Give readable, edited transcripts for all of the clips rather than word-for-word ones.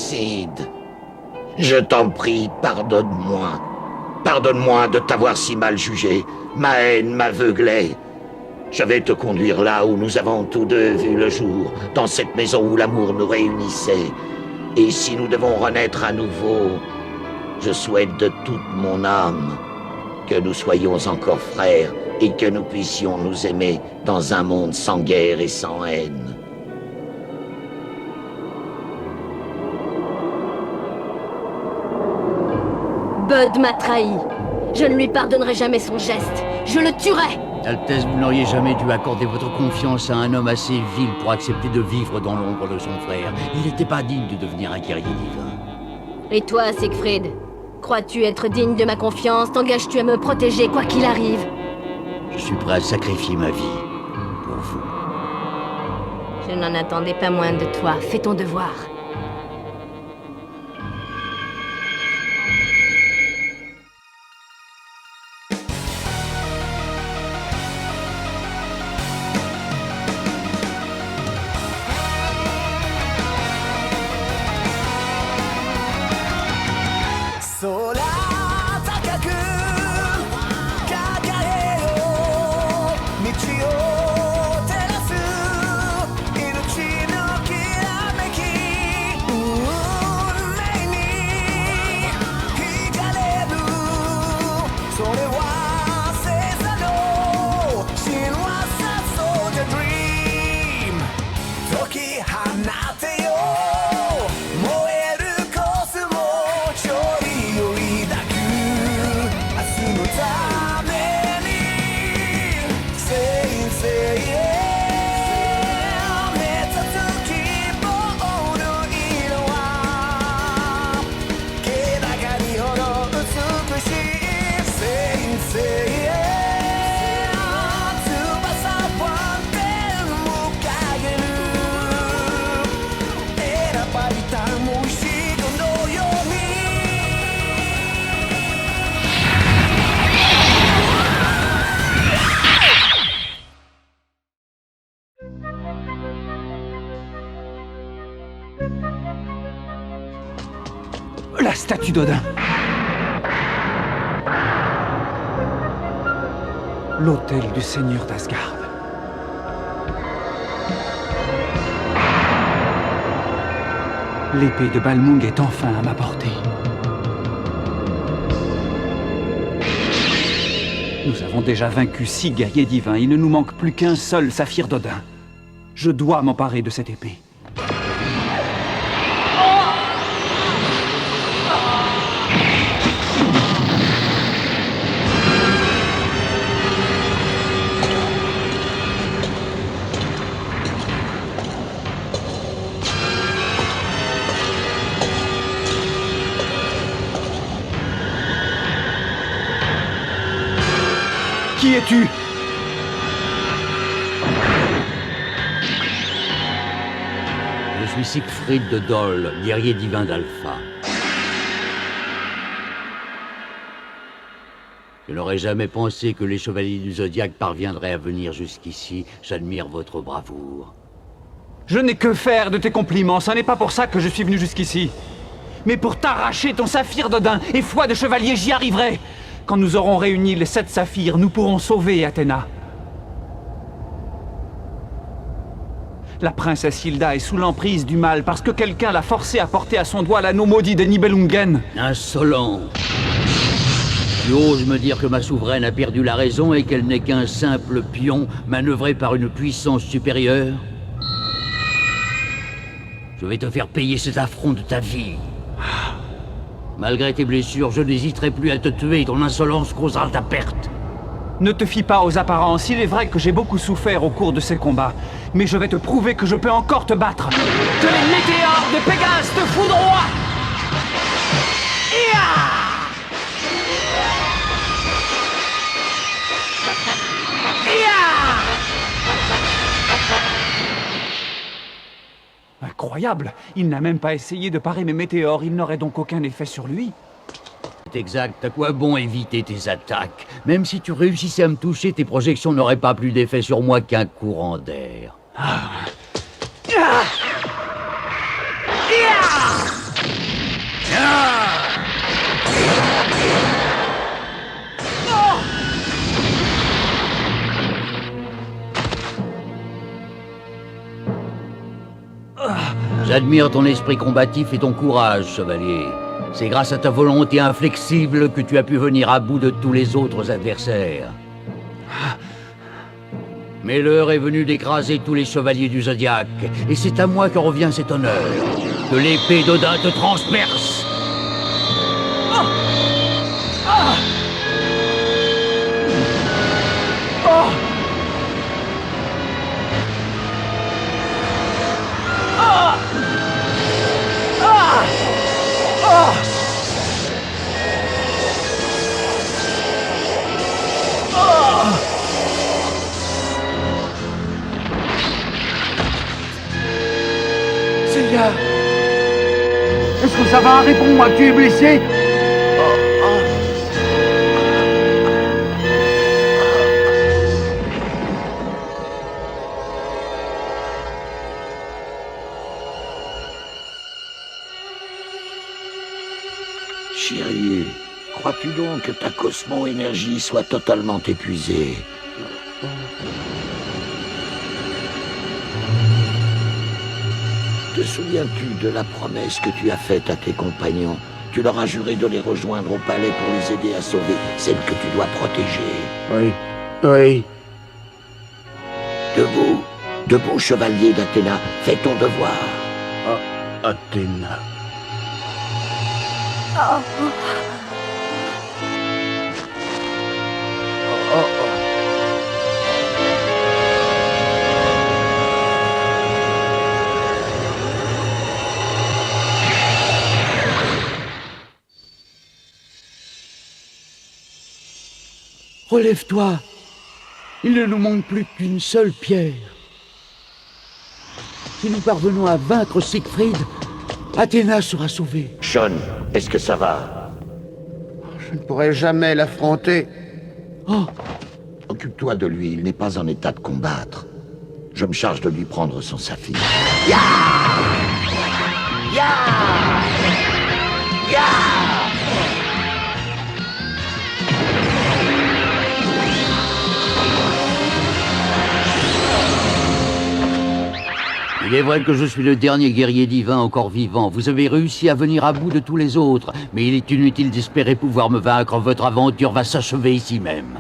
Sid, je t'en prie, pardonne-moi. Pardonne-moi de t'avoir si mal jugé. Ma haine m'aveuglait. Je vais te conduire là où nous avons tous deux vu le jour, dans cette maison où l'amour nous réunissait. Et si nous devons renaître à nouveau, je souhaite de toute mon âme que nous soyons encore frères et que nous puissions nous aimer dans un monde sans guerre et sans haine. Bud m'a trahi. Je ne lui pardonnerai jamais son geste. Je le tuerai. Altesse, vous n'auriez jamais dû accorder votre confiance à un homme assez vil pour accepter de vivre dans l'ombre de son frère. Il n'était pas digne de devenir un guerrier divin. Et toi, Siegfried? Crois-tu être digne de ma confiance? T'engages-tu à me protéger quoi qu'il arrive? Je suis prêt à sacrifier ma vie pour vous. Je n'en attendais pas moins de toi. Fais ton devoir. La statue d'Odin. L'autel du seigneur d'Asgard. L'épée de Balmung est enfin à ma portée. Nous avons déjà vaincu 6 guerriers divins. Il ne nous manque plus qu'un seul saphir d'Odin. Je dois m'emparer de cette épée. Qui es-tu? Je suis Siegfried de Dol, guerrier divin d'Alpha. Je n'aurais jamais pensé que les chevaliers du Zodiaque parviendraient à venir jusqu'ici. J'admire votre bravoure. Je n'ai que faire de tes compliments, ce n'est pas pour ça que je suis venu jusqu'ici. Mais pour t'arracher ton saphir d'Odin, et foi de chevalier, j'y arriverai. Quand nous aurons réuni les 7 saphirs, nous pourrons sauver Athéna. La princesse Hilda est sous l'emprise du mal parce que quelqu'un l'a forcée à porter à son doigt l'anneau maudit des Nibelungen. Insolent! Tu oses me dire que ma souveraine a perdu la raison et qu'elle n'est qu'un simple pion manœuvré par une puissance supérieure? Je vais te faire payer cet affront de ta vie. Malgré tes blessures, je n'hésiterai plus à te tuer, ton insolence causera ta perte. Ne te fie pas aux apparences, il est vrai que j'ai beaucoup souffert au cours de ces combats. Mais je vais te prouver que je peux encore te battre. Que les météores de Pégase te foudroient! Incroyable! Il n'a même pas essayé de parer mes météores, il n'aurait donc aucun effet sur lui. C'est exact, à quoi bon éviter tes attaques? Même si tu réussissais à me toucher, tes projections n'auraient pas plus d'effet sur moi qu'un courant d'air. J'admire ton esprit combatif et ton courage, chevalier. C'est grâce à ta volonté inflexible que tu as pu venir à bout de tous les autres adversaires. Mais l'heure est venue d'écraser tous les chevaliers du Zodiaque, et c'est à moi que revient cet honneur. Que l'épée d'Odin te transperce. Seiya! Est-ce que ça va? Réponds-moi, tu es blessé? Shiryu, crois-tu donc que ta cosmo-énergie soit totalement épuisée? Te souviens-tu de la promesse que tu as faite à tes compagnons? Tu leur as juré de les rejoindre au palais pour les aider à sauver celle que tu dois protéger. Oui, oui. Debout, debout, chevalier d'Athéna, fais ton devoir. Athéna. Relève-toi. Il ne nous manque plus qu'une seule pierre. Si nous parvenons à vaincre Siegfried, Athéna sera sauvée. Sean, est-ce que ça va? Je ne pourrai jamais l'affronter. Occupe-toi de lui, il n'est pas en état de combattre. Je me charge de lui prendre son saphir. Il est vrai que je suis le dernier guerrier divin encore vivant. Vous avez réussi à venir à bout de tous les autres, mais il est inutile d'espérer pouvoir me vaincre. Votre aventure va s'achever ici même.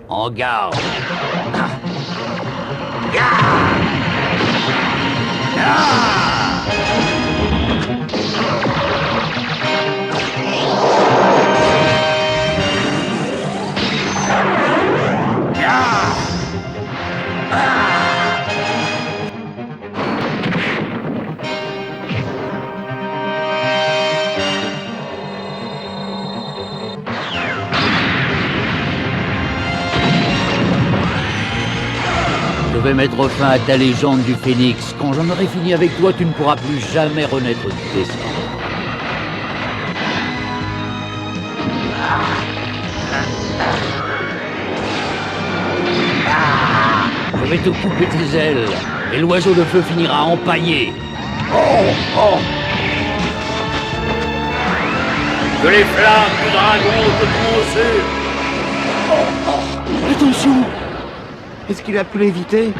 En garde. Je vais mettre fin à ta légende du Phénix. Quand j'en aurai fini avec toi, tu ne pourras plus jamais renaître du destin. Je vais te couper tes ailes, et l'oiseau de feu finira empaillé. Que les flammes du dragon te consument. Attention! Est-ce qu'il a pu l'éviter?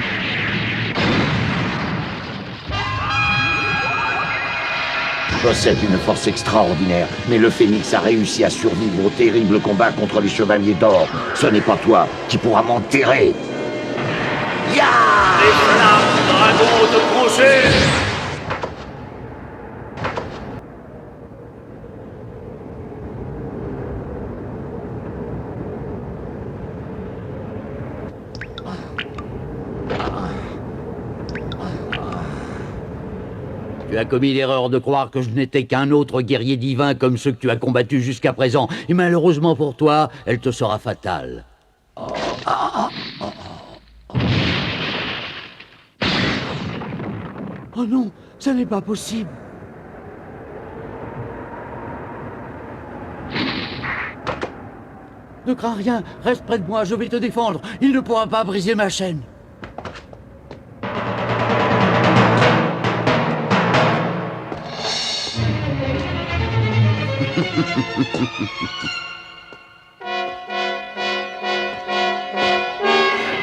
Tu possèdes une force extraordinaire, mais le Phénix a réussi à survivre au terrible combat contre les Chevaliers d'Or. Ce n'est pas toi qui pourras m'enterrer. Les flammes du dragon te consument. Tu as commis l'erreur de croire que je n'étais qu'un autre guerrier divin comme ceux que tu as combattus jusqu'à présent. Et malheureusement pour toi, elle te sera fatale. Oh non, ça n'est pas possible. Ne crains rien, reste près de moi, je vais te défendre. Il ne pourra pas briser ma chaîne.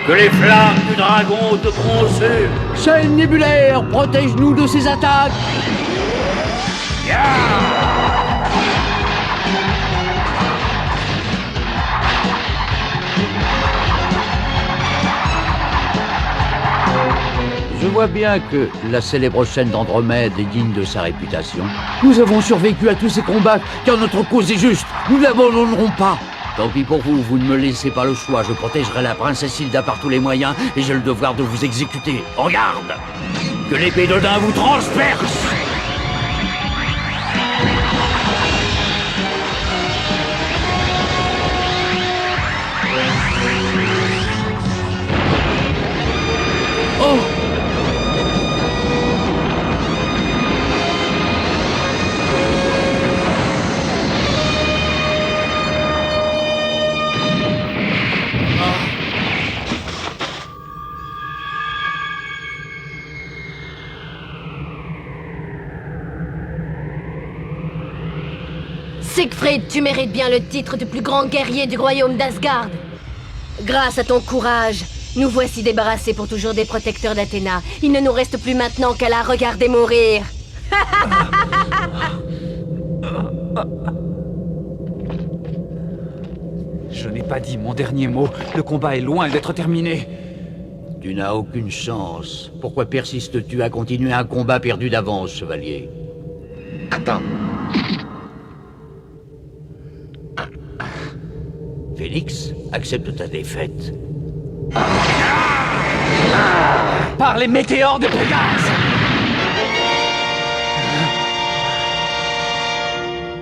Que les flammes du dragon te consument. Chaîne nébulaire, protège-nous de ces attaques. Je vois bien que la célèbre chaîne d'Andromède est digne de sa réputation. Nous avons survécu à tous ces combats, car notre cause est juste. Nous n'abandonnerons pas. Tant pis pour vous, vous ne me laissez pas le choix. Je protégerai la princesse Hilda par tous les moyens, et j'ai le devoir de vous exécuter. En garde! Que l'épée d'Odin vous transperce! Oh! Siegfried, tu mérites bien le titre du plus grand guerrier du royaume d'Asgard. Grâce à ton courage, nous voici débarrassés pour toujours des protecteurs d'Athéna. Il ne nous reste plus maintenant qu'à la regarder mourir. Je n'ai pas dit mon dernier mot. Le combat est loin d'être terminé. Tu n'as aucune chance. Pourquoi persistes-tu à continuer un combat perdu d'avance, chevalier? Attends. Félix, accepte ta défaite. Par les météores de Pégase!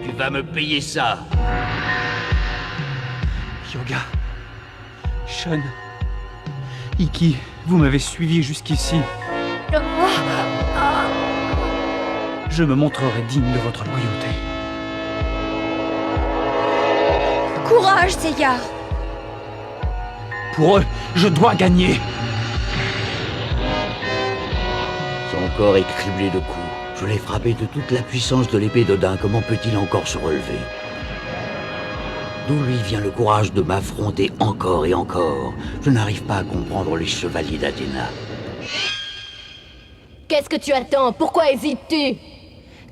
Tu vas me payer ça. Yoga, Sean, Iki, vous m'avez suivi jusqu'ici. Je me montrerai digne de votre loyauté. Courage, Seiya! Pour eux, je dois gagner. Son corps est criblé de coups. Je l'ai frappé de toute la puissance de l'épée d'Odin. Comment peut-il encore se relever? D'où lui vient le courage de m'affronter encore et encore? Je n'arrive pas à comprendre les chevaliers d'Athéna. Qu'est-ce que tu attends? Pourquoi hésites-tu?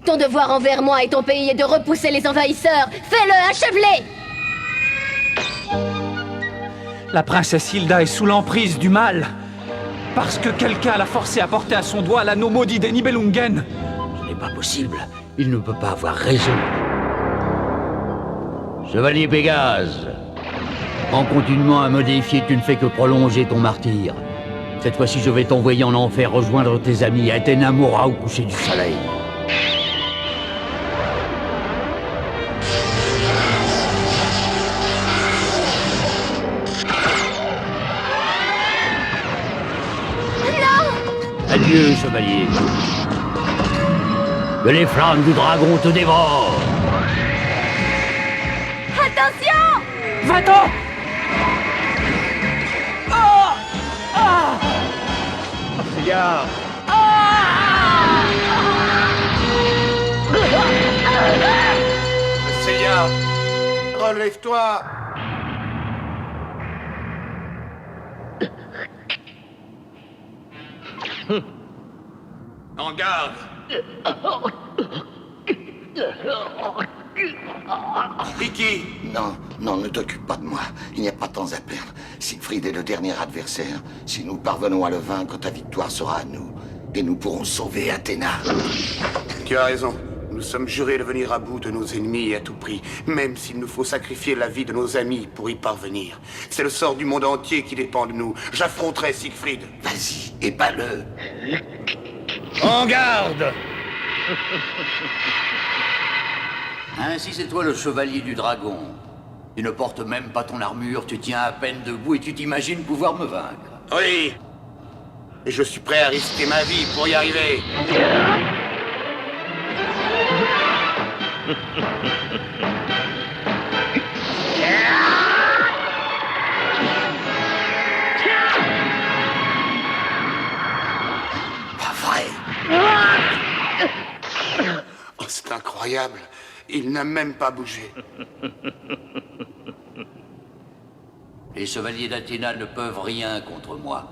Ton devoir envers moi et ton pays est de repousser les envahisseurs. Fais-le, achève-les! La princesse Hilda est sous l'emprise du mal. Parce que quelqu'un l'a forcée à porter à son doigt l'anneau maudit des Nibelungen. Ce n'est pas possible. Il ne peut pas avoir raison. Chevalier Pégase, en continuant à me défier, tu ne fais que prolonger ton martyre. Cette fois-ci, je vais t'envoyer en enfer rejoindre tes amis. Athéna mourra au coucher du soleil. Adieu, chevalier. Que les flammes du dragon te dévorent. Attention! Va-t'en! Seiya! Seiya! Relève-toi! En garde! Iki! Non, non, ne t'occupe pas de moi. Il n'y a pas de temps à perdre. Siegfried est le dernier adversaire. Si nous parvenons à le vaincre, ta victoire sera à nous. Et nous pourrons sauver Athéna. Tu as raison. Nous sommes jurés de venir à bout de nos ennemis à tout prix, même s'il nous faut sacrifier la vie de nos amis pour y parvenir. C'est le sort du monde entier qui dépend de nous. J'affronterai Siegfried. Vas-y, et bats-le. En garde! Ainsi c'est toi le chevalier du dragon. Tu ne portes même pas ton armure, tu tiens à peine debout et tu t'imagines pouvoir me vaincre. Oui. Et je suis prêt à risquer ma vie pour y arriver. incroyable. Il n'a même pas bougé. Les chevaliers d'Athéna ne peuvent rien contre moi.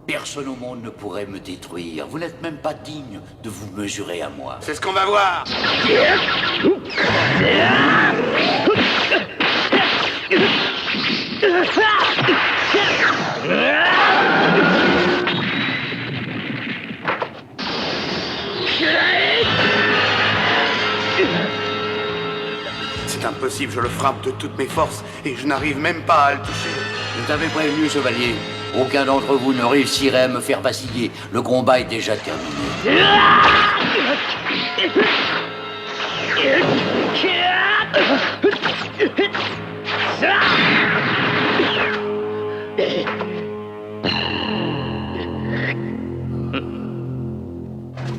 Personne au monde ne pourrait me détruire. Vous n'êtes même pas digne de vous mesurer à moi. C'est ce qu'on va voir. C'est impossible, je le frappe de toutes mes forces et je n'arrive même pas à le toucher. Je t'avais prévenu, chevalier. Aucun d'entre vous ne réussirait à me faire vaciller. Le combat est déjà terminé.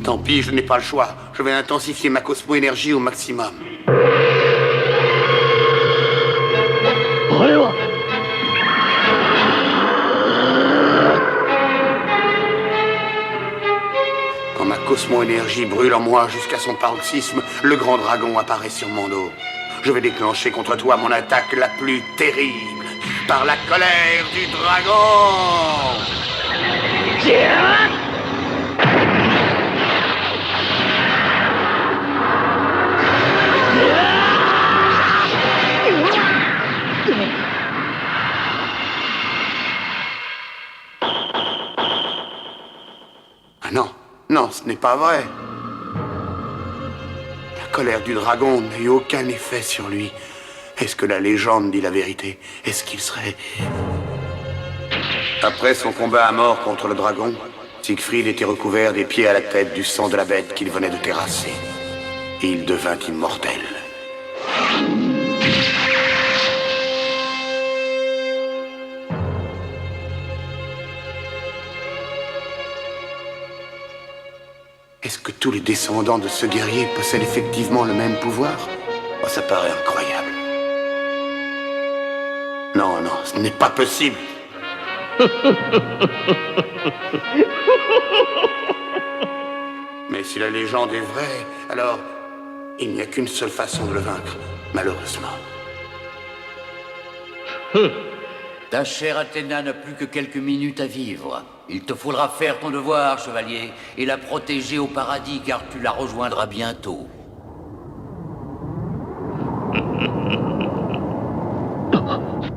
Tant pis, je n'ai pas le choix. Je vais intensifier ma cosmo-énergie au maximum. Quand ma cosmo-énergie brûle en moi jusqu'à son paroxysme, le grand dragon apparaît sur mon dos. Je vais déclencher contre toi mon attaque la plus terrible, par la colère du dragon! Ah non, non, ce n'est pas vrai. La colère du dragon n'a eu aucun effet sur lui. Est-ce que la légende dit la vérité? Est-ce qu'il serait... Après son combat à mort contre le dragon, Siegfried était recouvert des pieds à la tête du sang de la bête qu'il venait de terrasser. Et il devint immortel. Est-ce que tous les descendants de ce guerrier possèdent effectivement le même pouvoir? Oh, ça paraît incroyable. Non, non, ce n'est pas possible. Mais si la légende est vraie, alors il n'y a qu'une seule façon de le vaincre, malheureusement. Ta chère Athéna n'a plus que quelques minutes à vivre. Il te faudra faire ton devoir, chevalier, et la protéger au paradis, car tu la rejoindras bientôt.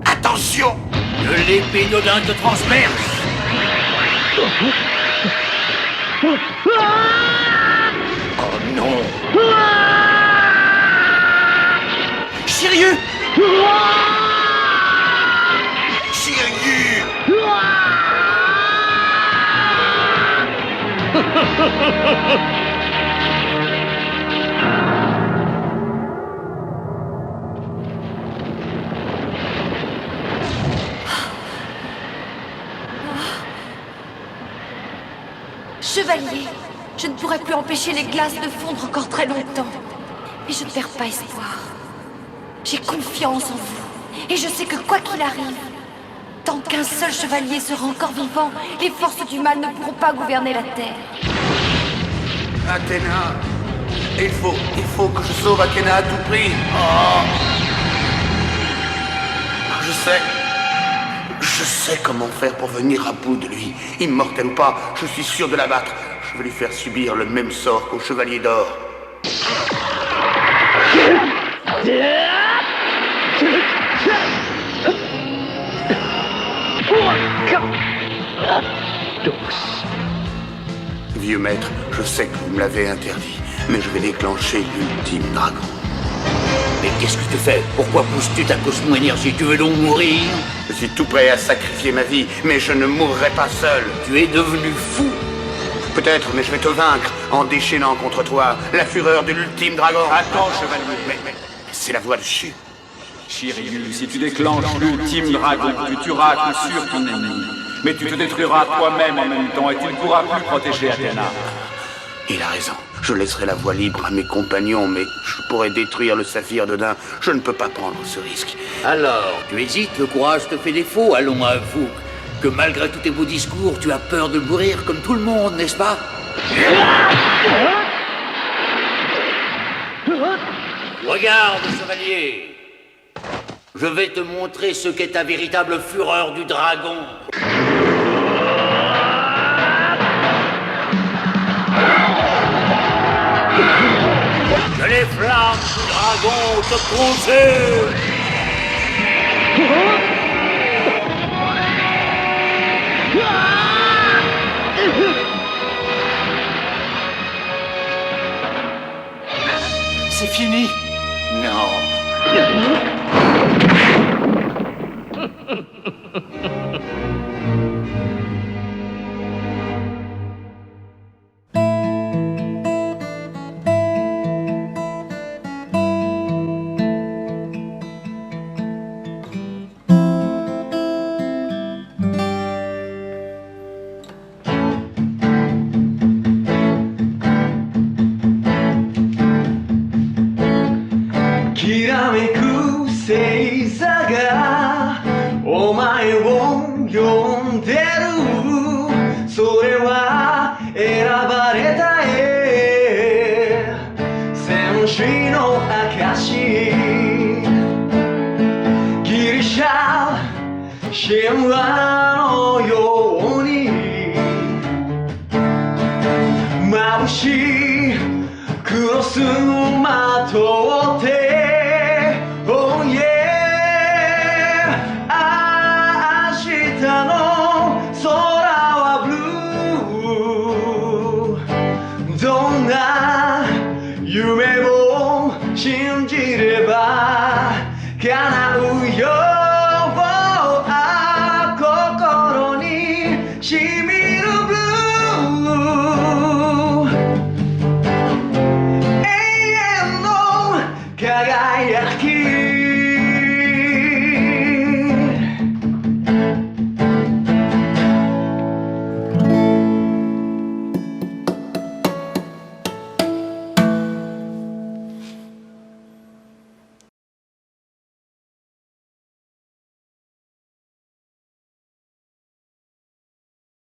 Attention! Que l'épée d'Odin te transperce! Oh non! Shiryu! Shiryu! Chevalier, je ne pourrai plus empêcher les glaces de fondre encore très longtemps. Mais je ne perds pas espoir. J'ai confiance en vous. Et je sais que quoi qu'il arrive, tant qu'un seul chevalier sera encore vivant, les forces du mal ne pourront pas gouverner la Terre. Athéna! Il faut que je sauve Athéna à tout prix! Oh. Je sais comment faire pour venir à bout de lui. Immortel ou pas, je suis sûr de l'abattre. Je vais lui faire subir le même sort qu'au Chevalier d'Or. Vieux maître, je sais que vous me l'avez interdit, mais je vais déclencher l'ultime dragon. Mais qu'est-ce que tu fais? Pourquoi pousses-tu ta cosmo-énergie? Tu veux donc mourir? Je suis tout prêt à sacrifier ma vie, mais je ne mourrai pas seul. Tu es devenu fou. Peut-être, mais je vais te vaincre en déchaînant contre toi la fureur de l'ultime dragon. Attends, chevalier. Mais c'est la voix de Shu. Shiryu, si tu déclenches l'ultime dragon, tu tueras à coup sûr ton ennemi. Mais tu te détruiras toi-même en même temps et tu ne pourras plus protéger Athéna. Il a raison. Je laisserai la voie libre à mes compagnons, mais je pourrais détruire le saphir d'Odin. Je ne peux pas prendre ce risque. Alors, tu hésites, le courage te fait défaut, allons avoue que malgré tous tes beaux discours, tu as peur de mourir comme tout le monde, n'est-ce pas? Regarde, chevalier. Je vais te montrer ce qu'est ta véritable fureur du dragon. Que les flammes du dragon te consument. C'est fini. Non.きらめく星座がお前を呼んでる。それは選ばれた戦士の証。ギリシャ神話のように眩しいクロス